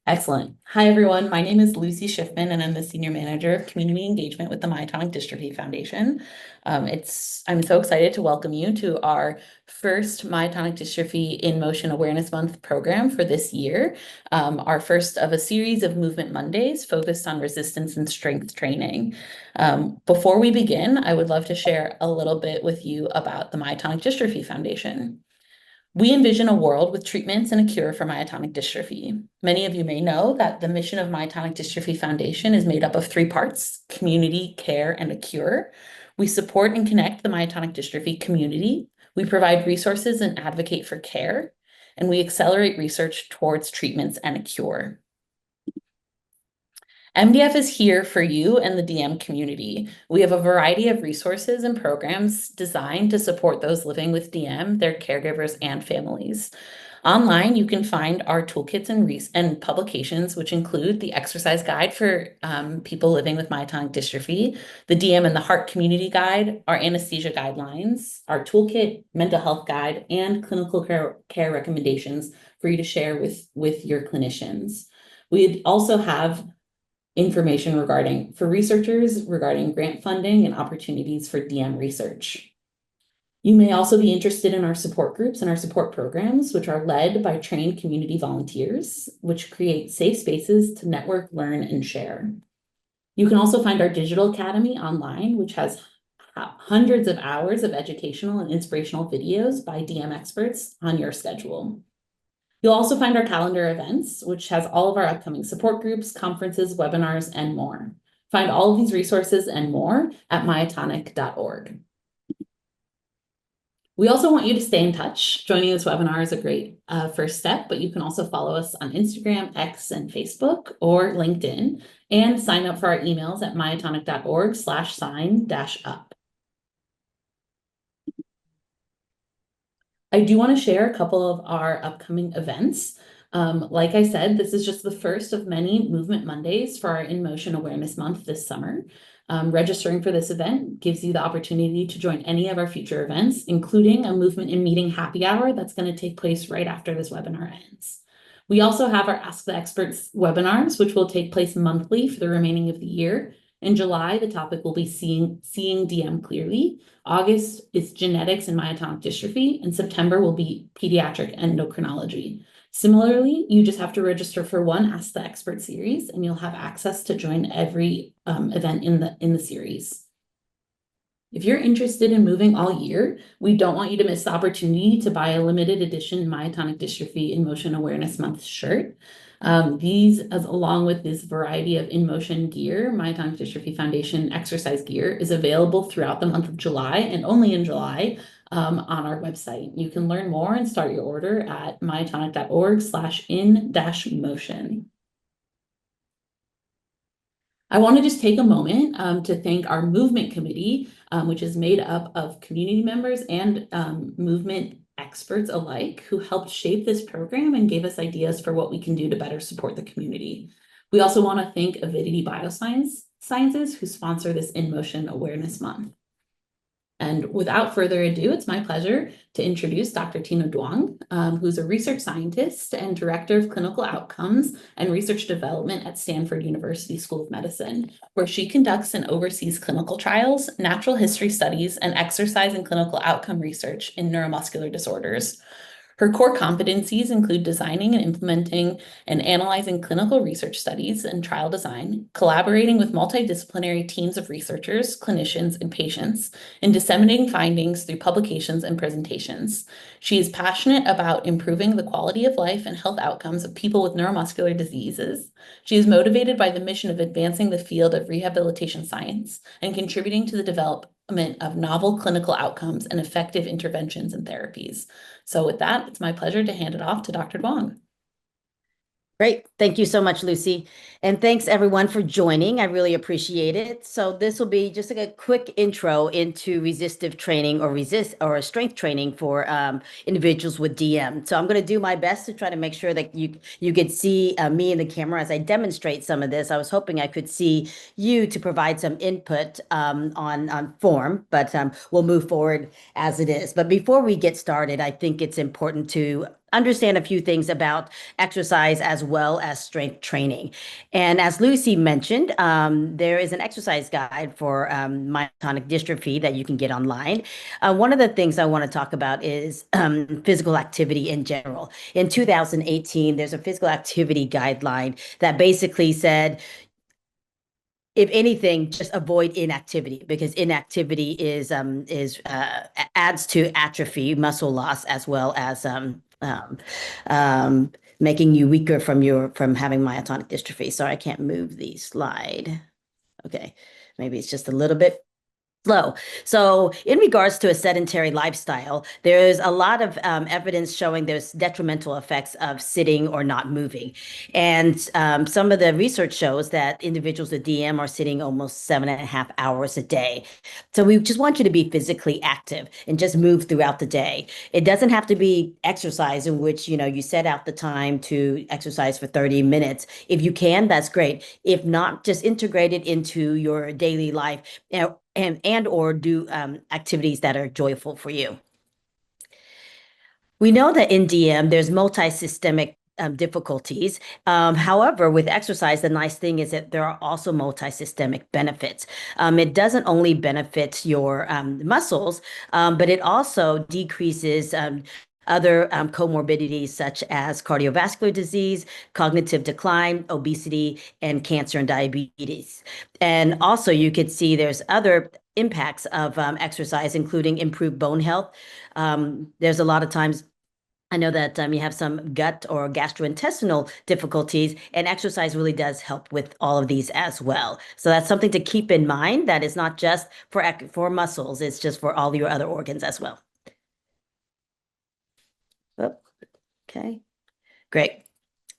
Excellent. Hi, everyone. My name is Lucy Schiffman, and I'm the Senior Manager of Community Engagement with the Myotonic Dystrophy Foundation. I'm so excited to welcome you to our first Myotonic Dystrophy in Motion Awareness Month program for this year, our first of a series of Movement Mondays focused on resistance and strength training. Before we begin, I would love to share a little bit with you about the Myotonic Dystrophy Foundation. We envision a world with treatments and a cure for myotonic dystrophy. Many of you may know that the mission of Myotonic Dystrophy Foundation is made up of three parts: community, care, and a cure. We support and connect the myotonic dystrophy community. We provide resources and advocate for care, and we accelerate research towards treatments and a cure. MDF is here for you and the DM community. We have a variety of resources and programs designed to support those living with DM, their caregivers, and families. Online, you can find our toolkits and publications, which include the exercise guide for people living with myotonic dystrophy, the DM and the Heart Community Guide, our anesthesia guidelines, our toolkit, mental health guide, and clinical care recommendations for you to share with your clinicians. We also have information for researchers regarding grant funding and opportunities for DM research. You may also be interested in our support groups and our support programs, which are led by trained community volunteers, which create safe spaces to network, learn, and share. You can also find our digital academy online, which has hundreds of hours of educational and inspirational videos by DM experts on your schedule. You'll also find our calendar events, which has all of our upcoming support groups, conferences, webinars, and more. Find all of these resources and more at myotonic.org. We also want you to stay in touch. Joining this webinar is a great first step, but you can also follow us on Instagram, X, and Facebook, or LinkedIn, and sign up for our emails at myotonic.org/sign-up. I do want to share a couple of our upcoming events. Like I said, this is just the first of many Movement Mondays for our In Motion Awareness Month this summer. Registering for this event gives you the opportunity to join any of our future events, including a movement and meeting happy hour that's going to take place right after this webinar ends. We also have our Ask the Experts webinars, which will take place monthly for the remaining of the year. In July, the topic will be seeing DM clearly. August is genetics and myotonic dystrophy, and September will be pediatric endocrinology. Similarly, you just have to register for one Ask the Expert series, and you'll have access to join every event in the series. If you're interested in moving all year, we don't want you to miss the opportunity to buy a limited edition Myotonic Dystrophy in Motion Awareness Month shirt. These, along with this variety of in-motion gear, Myotonic Dystrophy Foundation exercise gear, is available throughout the month of July and only in July on our website. You can learn more and start your order at myotonic.org/in-motion. I want to just take a moment to thank our movement committee, which is made up of community members and movement experts alike who helped shape this program and gave us ideas for what we can do to better support the community. We also want to thank Avidity Biosciences who sponsor this In Motion Awareness Month. And without further ado, it's my pleasure to introduce Dr. Tina Duong, who's a research scientist and director of clinical outcomes and research development at Stanford University School of Medicine, where she conducts and oversees clinical trials, natural history studies, and exercise and clinical outcome research in neuromuscular disorders. Her core competencies include designing and implementing and analyzing clinical research studies and trial design, collaborating with multidisciplinary teams of researchers, clinicians, and patients, and disseminating findings through publications and presentations. She is passionate about improving the quality of life and health outcomes of people with neuromuscular diseases. She is motivated by the mission of advancing the field of rehabilitation science and contributing to the development of novel clinical outcomes and effective interventions and therapies. So with that, it's my pleasure to hand it off to Dr. Duong. Great. Thank you so much, Lucy. And thanks everyone for joining. I really appreciate it. So this will be just like a quick intro into resistive training or strength training for individuals with DM. So I'm going to do my best to try to make sure that you could see me in the camera as I demonstrate some of this. I was hoping I could see you to provide some input on form, but we'll move forward as it is. But before we get started, I think it's important to understand a few things about exercise as well as strength training. And as Lucy mentioned, there is an exercise guide for myotonic dystrophy that you can get online. One of the things I want to talk about is physical activity in general. In 2018, there's a physical activity guideline that basically said, if anything, just avoid inactivity, because inactivity adds to atrophy, muscle loss, as well as making you weaker from having myotonic dystrophy. Sorry, I can't move the slide. Okay, maybe it's just a little bit slow. So in regards to a sedentary lifestyle, there's a lot of evidence showing there's detrimental effects of sitting or not moving. And some of the research shows that individuals with DM are sitting almost 7.5 hours a day. So we just want you to be physically active and just move throughout the day. It doesn't have to be exercise in which, you set out the time to exercise for 30 minutes. If you can, that's great. If not, just integrate it into your daily life. And or do activities that are joyful for you. We know that in DM, there's multi-systemic difficulties. However, with exercise, the nice thing is that there are also multi-systemic benefits. It doesn't only benefit your muscles, but it also decreases other comorbidities such as cardiovascular disease, cognitive decline, obesity, and cancer and diabetes. And also, you could see there's other impacts of exercise, including improved bone health. There's a lot of times I know that you have some gut or gastrointestinal difficulties, and exercise really does help with all of these as well. So that's something to keep in mind. That is not just for muscles; it's just for all your other organs as well. Oh, okay, great.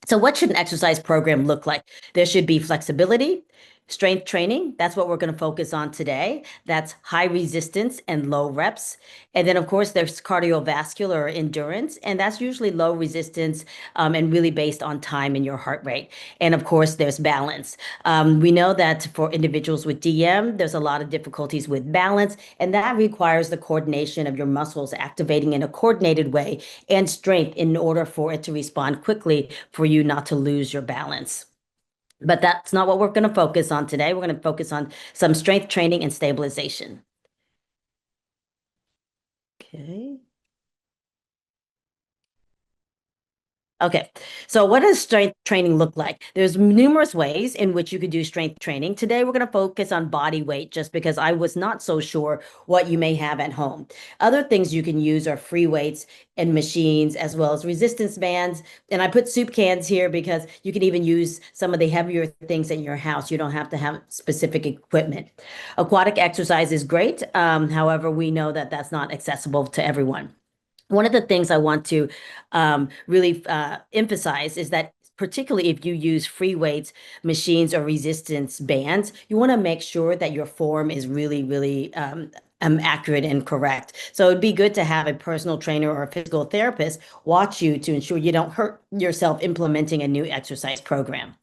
So what should an exercise program look like? There should be flexibility, strength training. That's what we're going to focus on today. That's high resistance and low reps. And then, of course, there's cardiovascular endurance, and that's usually low resistance and really based on time and your heart rate. And of course, there's balance. We know that for individuals with DM, there's a lot of difficulties with balance, and that requires the coordination of your muscles activating in a coordinated way and strength in order for it to respond quickly for you not to lose your balance. But that's not what we're going to focus on today. We're going to focus on some strength training and stabilization. Okay. Okay, so what does strength training look like? There's numerous ways in which you could do strength training. Today, we're going to focus on body weight just because I was not so sure what you may have at home. Other things you can use are free weights and machines, as well as resistance bands. And I put soup cans here because you can even use some of the heavier things in your house. You don't have to have specific equipment. Aquatic exercise is great. However, we know that that's not accessible to everyone. One of the things I want to really emphasize is that particularly if you use free weights, machines, or resistance bands, you want to make sure that your form is really, really accurate and correct. So it'd be good to have a personal trainer or a physical therapist watch you to ensure you don't hurt yourself implementing a new exercise program,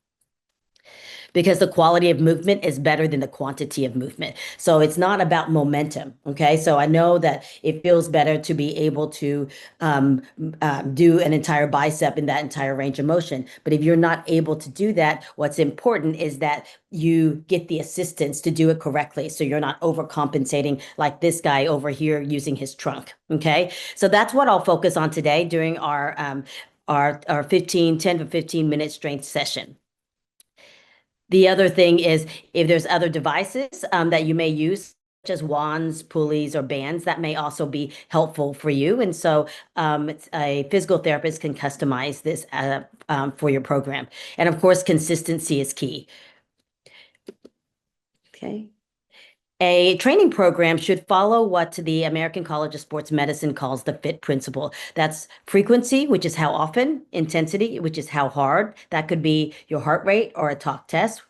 because the quality of movement is better than the quantity of movement. So it's not about momentum. Okay. So I know that it feels better to be able to do an entire bicep in that entire range of motion. But if you're not able to do that, what's important is that you get the assistance to do it correctly. So you're not overcompensating like this guy over here using his trunk. Okay. So that's what I'll focus on today during our 10 to 15 minute strength session. The other thing is if there's other devices that you may use, such as wands, pulleys, or bands, that may also be helpful for you. And so a physical therapist can customize this for your program. And of course, consistency is key. Okay. A training program should follow what the American College of Sports Medicine calls the FIT principle. That's frequency, which is how often, intensity, which is how hard. That could be your heart rate or a talk test.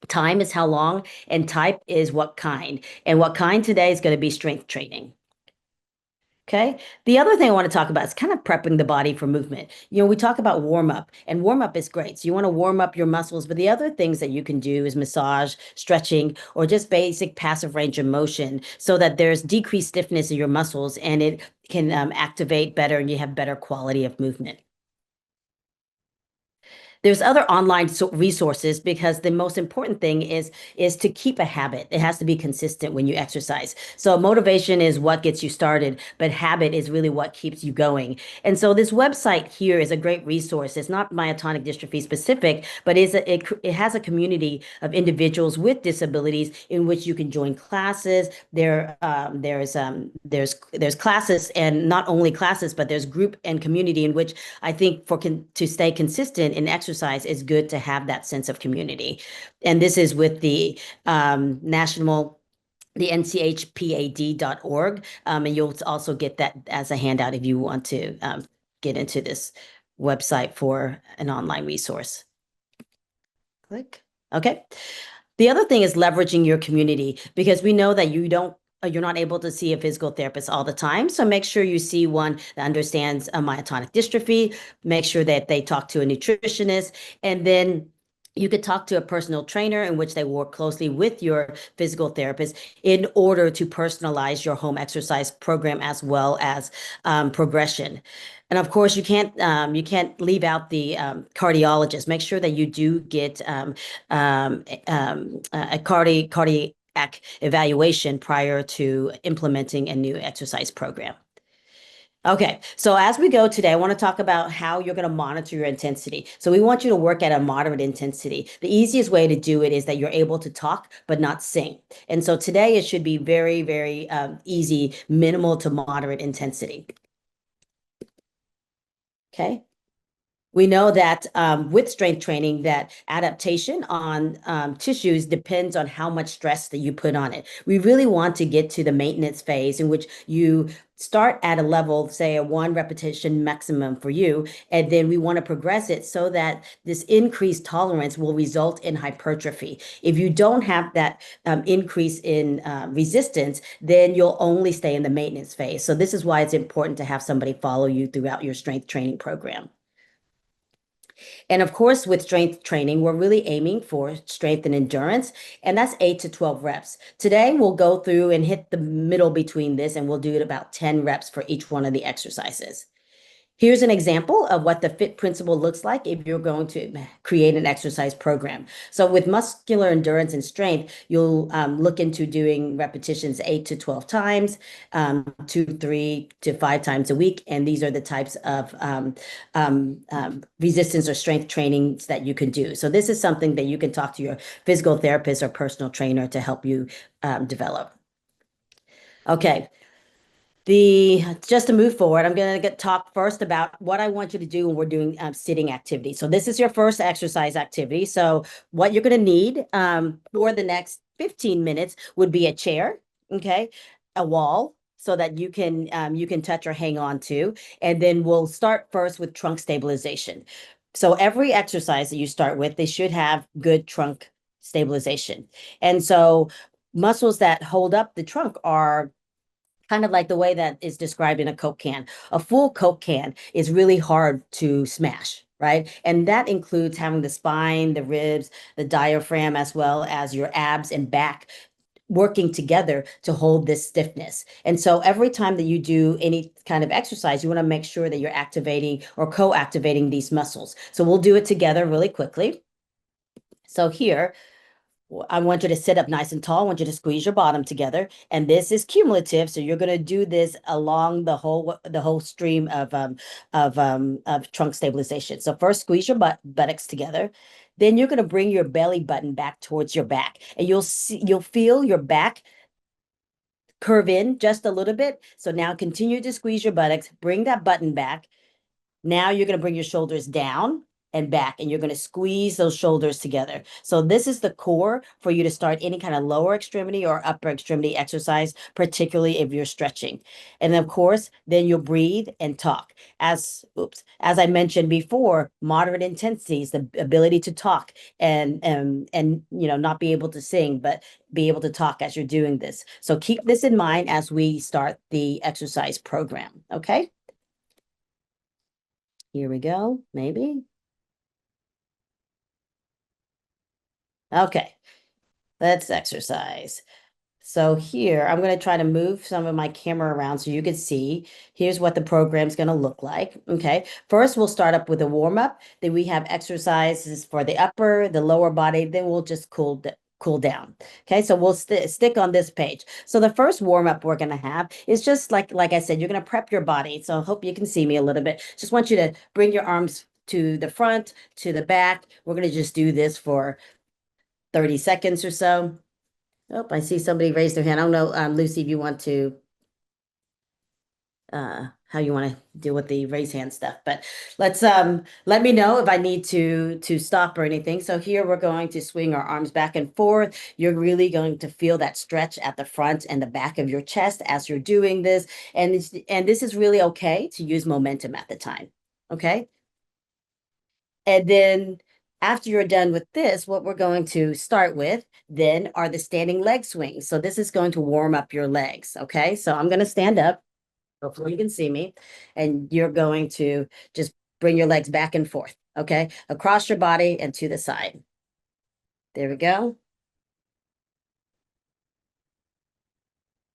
Time is how long, and type is what kind. And what kind today is going to be strength training. Okay. The other thing I want to talk about is kind of prepping the body for movement. We talk about warm up, and warm up is great. So you want to warm up your muscles, but the other things that you can do is massage, stretching, or just basic passive range of motion so that there's decreased stiffness in your muscles and it can activate better and you have better quality of movement. There's other online resources because the most important thing is to keep a habit. It has to be consistent when you exercise. So motivation is what gets you started, but habit is really what keeps you going. And so this website here is a great resource. It's not myotonic dystrophy specific, but it has a community of individuals with disabilities in which you can join classes. There's classes, and not only classes, but there's group and community in which I think to stay consistent in exercise, it's good to have that sense of community. And this is with the nchpad.org. And you'll also get that as a handout if you want to get into this website for an online resource. Click. Okay. The other thing is leveraging your community, because we know that you're not able to see a physical therapist all the time. So make sure you see one that understands a myotonic dystrophy. Make sure that they talk to a nutritionist, and then you could talk to a personal trainer in which they work closely with your physical therapist in order to personalize your home exercise program as well as progression. And of course, you can't leave out the cardiologist. Make sure that you do get a cardiac evaluation prior to implementing a new exercise program. Okay, so as we go today, I want to talk about how you're going to monitor your intensity. So we want you to work at a moderate intensity. The easiest way to do it is that you're able to talk but not sing. And so today it should be very, very easy, minimal to moderate intensity. Okay. We know that with strength training, that adaptation on tissues depends on how much stress that you put on it. We really want to get to the maintenance phase in which you start at a level, say a 1 repetition maximum for you, and then we want to progress it so that this increased tolerance will result in hypertrophy. If you don't have that increase in resistance, then you'll only stay in the maintenance phase. So this is why it's important to have somebody follow you throughout your strength training program. And of course, with strength training, we're really aiming for strength and endurance, and that's 8 to 12 reps. Today, we'll go through and hit the middle between this, and we'll do it about 10 reps for each one of the exercises. Here's an example of what the FIT principle looks like if you're going to create an exercise program. So with muscular endurance and strength, you'll look into doing repetitions 8 to 12 times, 2, 3 to 5 times a week. And these are the types of resistance or strength trainings that you can do. So this is something that you can talk to your physical therapist or personal trainer to help you develop. Okay. Just to move forward, I'm going to talk first about what I want you to do when we're doing sitting activity. So this is your first exercise activity. So what you're going to need for the next 15 minutes would be a chair, okay, a wall so that you can touch or hang on to, and then we'll start first with trunk stabilization. So every exercise that you start with, they should have good trunk stabilization. And so muscles that hold up the trunk are kind of like the way that is described in a Coke can. A full Coke can is really hard to smash, right? And that includes having the spine, the ribs, the diaphragm, as well as your abs and back working together to hold this stiffness. And so every time that you do any kind of exercise, you want to make sure that you're activating or co-activating these muscles. So we'll do it together really quickly. So here, I want you to sit up nice and tall. I want you to squeeze your bottom together. And this is cumulative. So you're going to do this along the whole stream of trunk stabilization. So first squeeze your buttocks together. Then you're going to bring your belly button back towards your back. And you'll feel your back curve in just a little bit. So now continue to squeeze your buttocks, bring that button back. Now you're going to bring your shoulders down and back, and you're going to squeeze those shoulders together. So this is the core for you to start any kind of lower extremity or upper extremity exercise, particularly if you're stretching. And of course, then you'll breathe and talk. As I mentioned before, moderate intensity is the ability to talk and not be able to sing, but be able to talk as you're doing this. So keep this in mind as we start the exercise program. Okay. Here we go. Maybe. Okay. Let's exercise. So here, I'm going to try to move some of my camera around so you can see. Here's what the program's going to look like. Okay. First, we'll start up with a warm up. Then we have exercises for the upper, the lower body. Then we'll just cool down. Okay. So we'll stick on this page. So the first warm up we're going to have is just like I said, you're going to prep your body. So I hope you can see me a little bit. Just want you to bring your arms to the front, to the back. We're going to just do this for 30 seconds or so. Oh, I see somebody raised their hand. I don't know, Lucy, if you want to, how you want to deal with the raise hand stuff, but let me know if I need to stop or anything. So here we're going to swing our arms back and forth. You're really going to feel that stretch at the front and the back of your chest as you're doing this. And this is really okay to use momentum at the time. Okay. And then after you're done with this, what we're going to start with then are the standing leg swings. So this is going to warm up your legs. Okay. So I'm going to stand up. Hopefully you can see me. And you're going to just bring your legs back and forth. Okay. Across your body and to the side. There we go.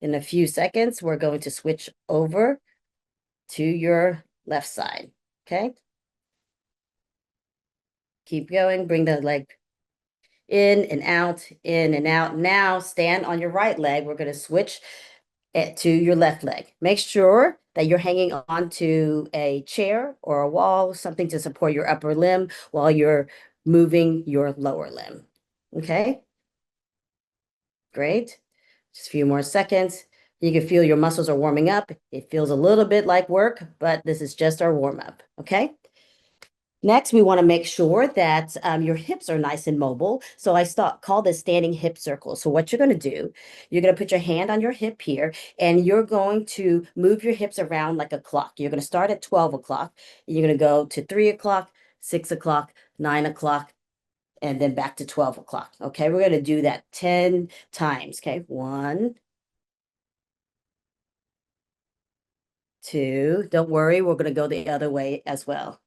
In a few seconds, we're going to switch over to your left side. Okay. Keep going. Bring the leg in and out, in and out. Now stand on your right leg. We're going to switch it to your left leg. Make sure that you're hanging onto a chair or a wall, something to support your upper limb while you're moving your lower limb. Okay, great. Just a few more seconds. You can feel your muscles are warming up. It feels a little bit like work, but this is just our warm up. Okay. Next, we want to make sure that your hips are nice and mobile. So I call this standing hip circle. So what you're going to do, you're going to put your hand on your hip here, and you're going to move your hips around like a clock. You're going to start at 12 o'clock. You're going to go to 3 o'clock, 6 o'clock, 9 o'clock, and then back to 12 o'clock. Okay, we're going to do that 10 times. Okay, 1, 2. Don't worry, we're going to go the other way as well.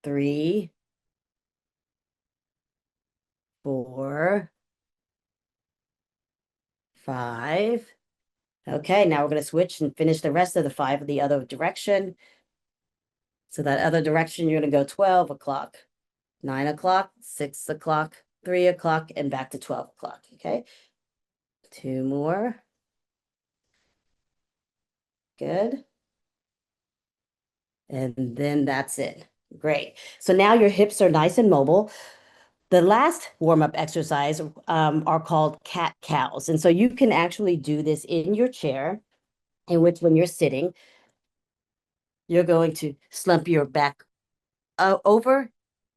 3, 4, 5. Okay, now we're going to switch and finish the rest of the 5 the other direction. So that other direction, you're going to go 12 o'clock, 9 o'clock, 6 o'clock, 3 o'clock, and back to 12 o'clock. Okay, 2 more. Good. And then that's it. Great. So now your hips are nice and mobile. The last warm-up exercise are called cat-cows. And so you can actually do this in your chair, in which when you're sitting, you're going to slump your back over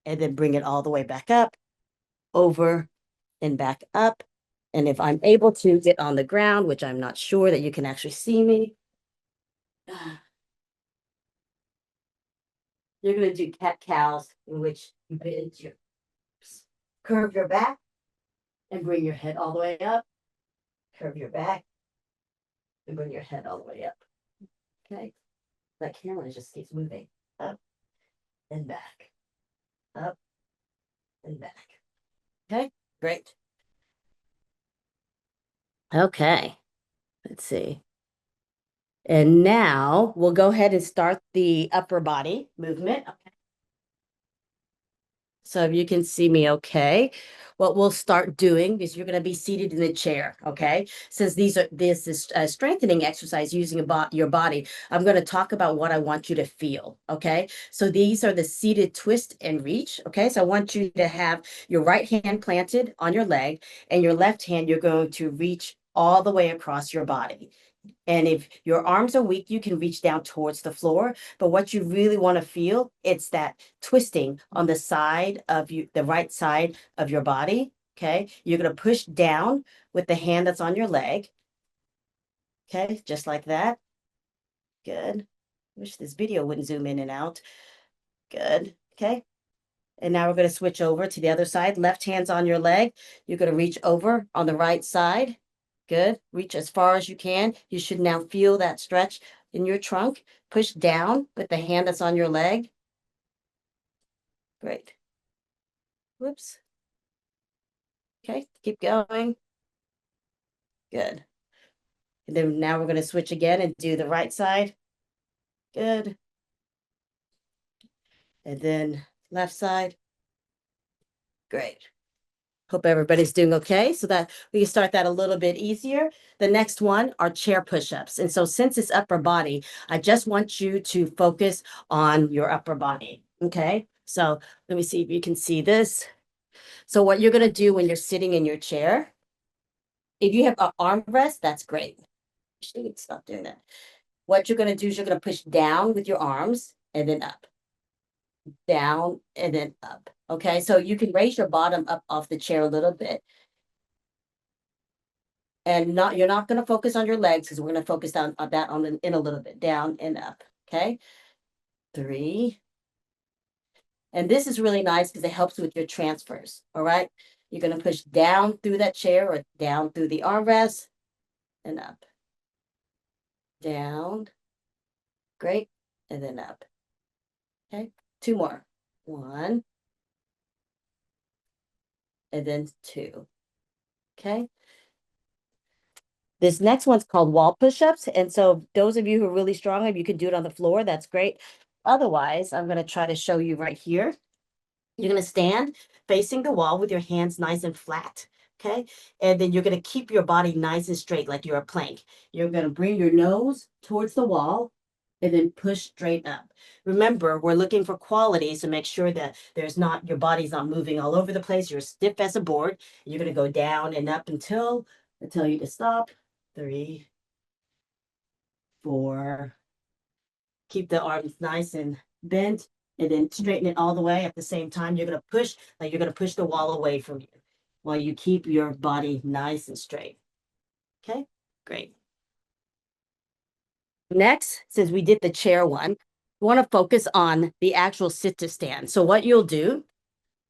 and then bring it all the way back up, over and back up. And if I'm able to get on the ground, which I'm not sure that you can actually see me, you're going to do cat-cows, in which you bend your curve your back and bring your head all the way up, curve your back and bring your head all the way up. Okay, that camera just keeps moving up and back, up and back. Okay, great. Okay, let's see. And now we'll go ahead and start the upper body movement. Okay. So if you can see me okay, what we'll start doing is you're going to be seated in the chair, okay? Since this is a strengthening exercise using your body, I'm going to talk about what I want you to feel, okay? So these are the seated twist and reach, okay? So I want you to have your right hand planted on your leg, and your left hand, you're going to reach all the way across your body. And if your arms are weak, you can reach down towards the floor. But what you really want to feel, it's that twisting on the side of you, the right side of your body. Okay. You're going to push down with the hand that's on your leg. Okay. Just like that. Good. Wish this video wouldn't zoom in and out. Good. Okay. And now we're going to switch over to the other side. Left hand's on your leg. You're going to reach over on the right side. Good. Reach as far as you can. You should now feel that stretch in your trunk. Push down with the hand that's on your leg. Great. Whoops. Okay. Keep going. Good. And then now we're going to switch again and do the right side. Good. And then left side. Great. Hope everybody's doing okay so that we can start that a little bit easier. The next one are chair push-ups. And so since it's upper body, I just want you to focus on your upper body. Okay. So let me see if you can see this. So what you're going to do when you're sitting in your chair, if you have an armrest, that's great. Stop doing that. What you're going to do is you're going to push down with your arms and then up, down and then up. Okay. So you can raise your bottom up off the chair a little bit. And you're not going to focus on your legs because we're going to focus on that in a little bit, down and up. Okay. 3. And this is really nice because it helps with your transfers. All right. You're going to push down through that chair or down through the armrest and up. Down. Great. And then up. Okay. 2 more. 1. And then 2. Okay. This next one's called wall push-ups. And so those of you who are really strong, if you can do it on the floor, that's great. Otherwise, I'm going to try to show you right here. You're going to stand facing the wall with your hands nice and flat. Okay. And then you're going to keep your body nice and straight like you're a plank. You're going to bring your nose towards the wall and then push straight up. Remember, we're looking for quality, so make sure that your body's not moving all over the place. You're stiff as a board. You're going to go down and up until I tell you to stop. 3, 4. Keep the arms nice and bent and then straighten it all the way. At the same time, you're going to push, like you're going to push the wall away from you while you keep your body nice and straight. Okay, great. Next, since we did the chair one, we want to focus on the actual sit to stand. So what you'll do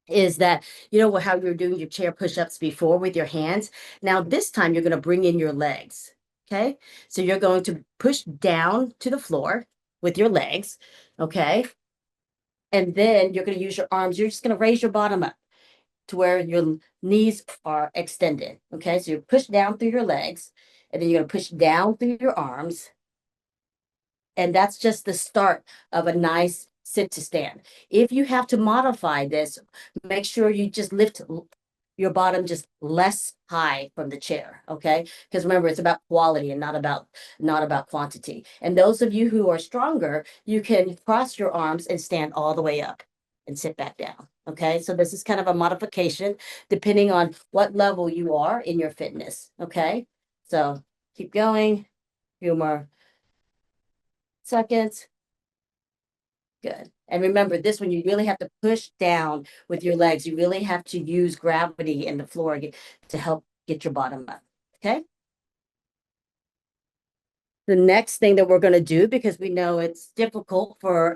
is that, you know how you're doing your chair push-ups before with your hands. Now this time you're going to bring in your legs. Okay. So you're going to push down to the floor with your legs. Okay. And then you're going to use your arms. You're just going to raise your bottom up to where your knees are extended. Okay. So you push down through your legs and then you're going to push down through your arms. And that's just the start of a nice sit to stand. If you have to modify this, make sure you just lift your bottom just less high from the chair, okay? Because remember, it's about quality and not about quantity. And those of you who are stronger, you can cross your arms and stand all the way up and sit back down, okay? So this is kind of a modification depending on what level you are in your fitness, okay? So keep going, few more seconds. Good. And remember, this one, you really have to push down with your legs. You really have to use gravity in the floor to help get your bottom up. Okay. The next thing that we're going to do, because we know it's difficult for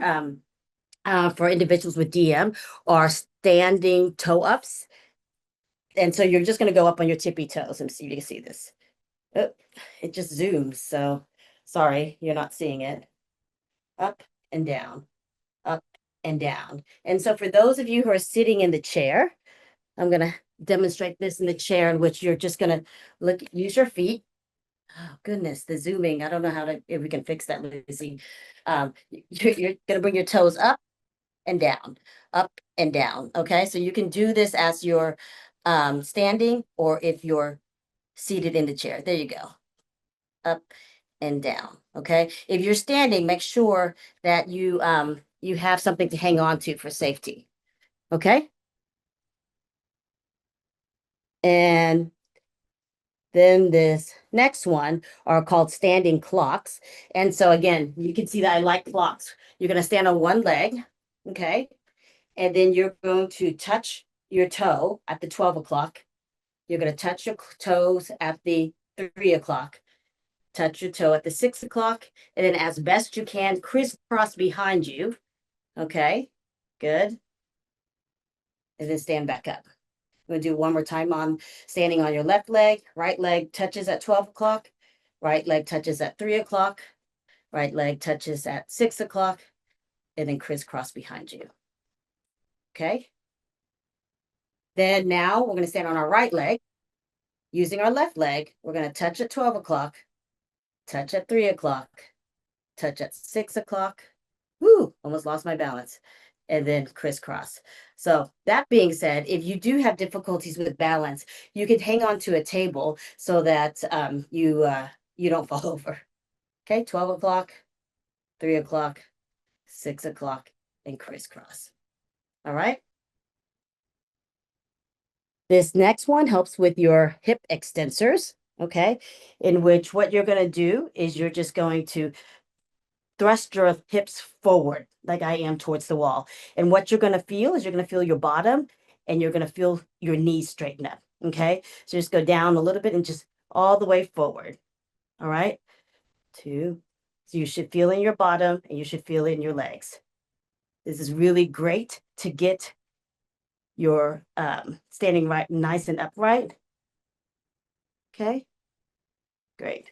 individuals with DM, are standing toe ups. And so you're just going to go up on your tippy toes and see if you can see this. Oh, it just zooms. So sorry, you're not seeing it. Up and down. Up and down. And so for those of you who are sitting in the chair, I'm going to demonstrate this in the chair in which you're just going to use your feet. Oh, goodness, the zooming. I don't know if we can fix that, Lucy. You're going to bring your toes up and down, up and down. Okay. So you can do this as you're standing or if you're seated in the chair. There you go. Up and down. Okay. If you're standing, make sure that you have something to hang on to for safety. Okay. And then this next one are called standing clocks. And so again, you can see that I like clocks. You're going to stand on one leg, okay? And then you're going to touch your toe at the 12 o'clock. You're going to touch your toes at the 3 o'clock. Touch your toe at the 6 o'clock. And then as best you can, crisscross behind you. Okay, good. And then stand back up. I'm going to do one more time on standing on your left leg. Right leg touches at 12 o'clock. Right leg touches at 3 o'clock. Right leg touches at 6 o'clock. And then crisscross behind you. Okay. Then now we're going to stand on our right leg. Using our left leg, we're going to touch at 12 o'clock, touch at 3 o'clock, touch at 6 o'clock. Woo, almost lost my balance. And then crisscross. So that being said, if you do have difficulties with balance, you can hang on to a table so that you don't fall over. Okay, 12 o'clock, 3 o'clock, 6 o'clock, and crisscross. All right. This next one helps with your hip extensors, okay, in which what you're going to do is you're just going to thrust your hips forward like I am towards the wall. And what you're going to feel is you're going to feel your bottom and you're going to feel your knees straighten up, okay? So just go down a little bit and just all the way forward, all right? 2. So you should feel in your bottom and you should feel it in your legs. This is really great to get your standing right nice and upright. Okay, great.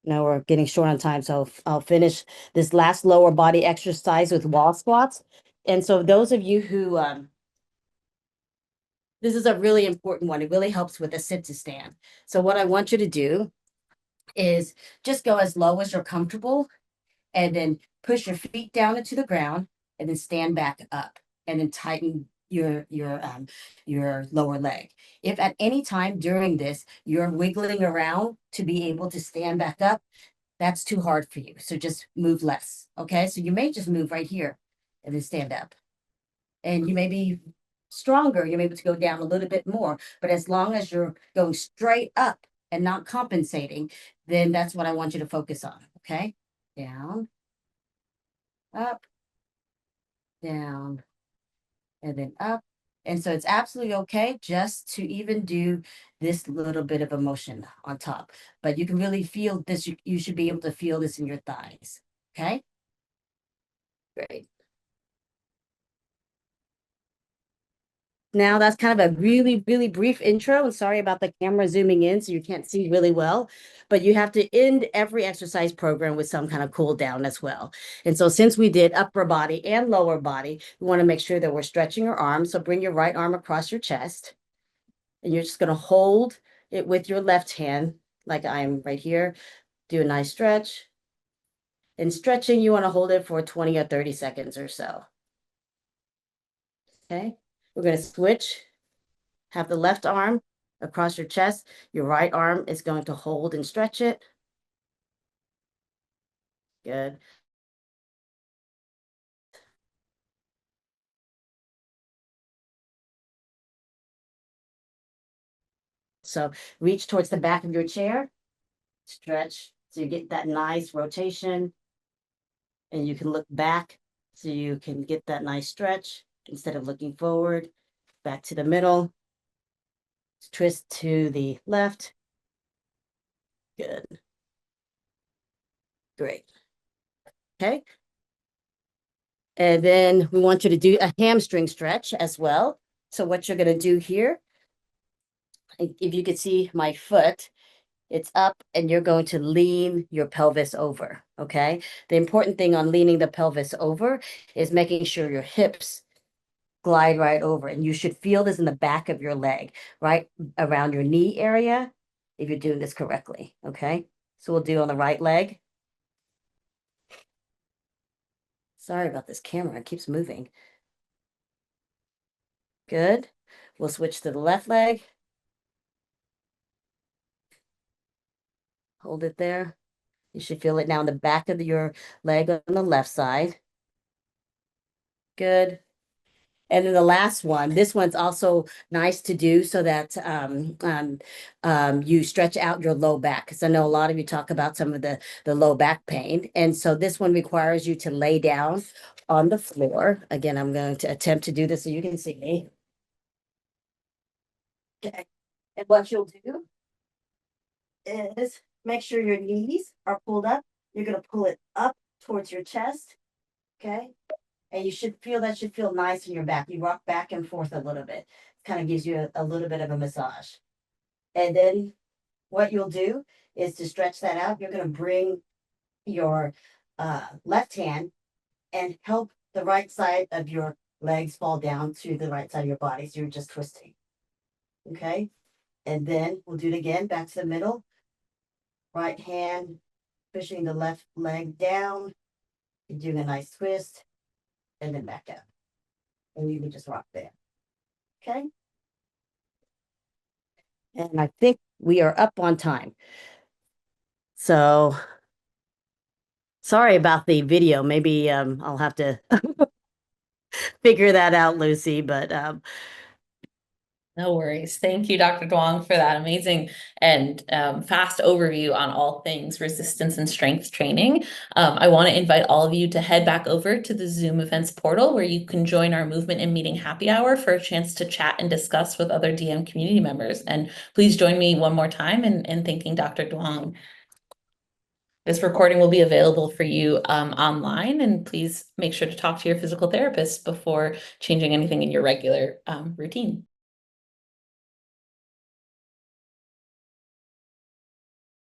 Now we're getting short on time, so I'll finish this last lower body exercise with wall squats. And so those of you who, this is a really important one. It really helps with a sit to stand. So what I want you to do is just go as low as you're comfortable and then push your feet down into the ground and then stand back up and then tighten your lower leg. If at any time during this you're wiggling around to be able to stand back up, that's too hard for you. So just move less. Okay. So you may just move right here and then stand up. And you may be stronger. You're able to go down a little bit more. But as long as you're going straight up and not compensating, then that's what I want you to focus on. Okay. Down, up, down, and then up. And so it's absolutely okay just to even do this little bit of a motion on top. But you can really feel this. You should be able to feel this in your thighs. Okay. Great. Now that's kind of a really, really brief intro. And sorry about the camera zooming in so you can't see really well. But you have to end every exercise program with some kind of cool down as well. And so since we did upper body and lower body, we want to make sure that we're stretching your arms. So bring your right arm across your chest. And you're just going to hold it with your left hand, like I'm right here. Do a nice stretch. In stretching, you want to hold it for 20 or 30 seconds or so. Okay. We're going to switch. Have the left arm across your chest. Your right arm is going to hold and stretch it. Good. So reach towards the back of your chair. Stretch so you get that nice rotation. And you can look back so you can get that nice stretch instead of looking forward. Back to the middle. Twist to the left. Good. Great. Okay. And then we want you to do a hamstring stretch as well. So what you're going to do here, if you could see my foot, it's up and you're going to lean your pelvis over, okay? The important thing on leaning the pelvis over is making sure your hips glide right over. And you should feel this in the back of your leg, right around your knee area, if you're doing this correctly, okay? So we'll do on the right leg. Sorry about this camera, it keeps moving. Good. We'll switch to the left leg. Hold it there. You should feel it now in the back of your leg on the left side. Good. And then the last one, this one's also nice to do so that you stretch out your low back. Because I know a lot of you talk about some of the low back pain. And so this one requires you to lay down on the floor. Again, I'm going to attempt to do this so you can see me. Okay. And what you'll do is make sure your knees are pulled up. You're going to pull it up towards your chest. Okay. And you should feel nice in your back. You rock back and forth a little bit. Kind of gives you a little bit of a massage. And then what you'll do is to stretch that out. You're going to bring your left hand and help the right side of your legs fall down to the right side of your body. So you're just twisting. Okay. And then we'll do it again, back to the middle. Right hand pushing the left leg down. You're doing a nice twist. And then back up. And you can just rock there. Okay. And I think we are up on time. So sorry about the video. Maybe I'll have to figure that out, Lucy. But No worries. Thank you, Dr. Duong, for that amazing and fast overview on all things resistance and strength training. I want to invite all of you to head back over to the Zoom events portal where you can join our movement and meeting happy hour for a chance to chat and discuss with other DM community members. And please join me one more time in thanking Dr. Duong. This recording will be available for you online, and please make sure to talk to your physical therapist before changing anything in your regular routine.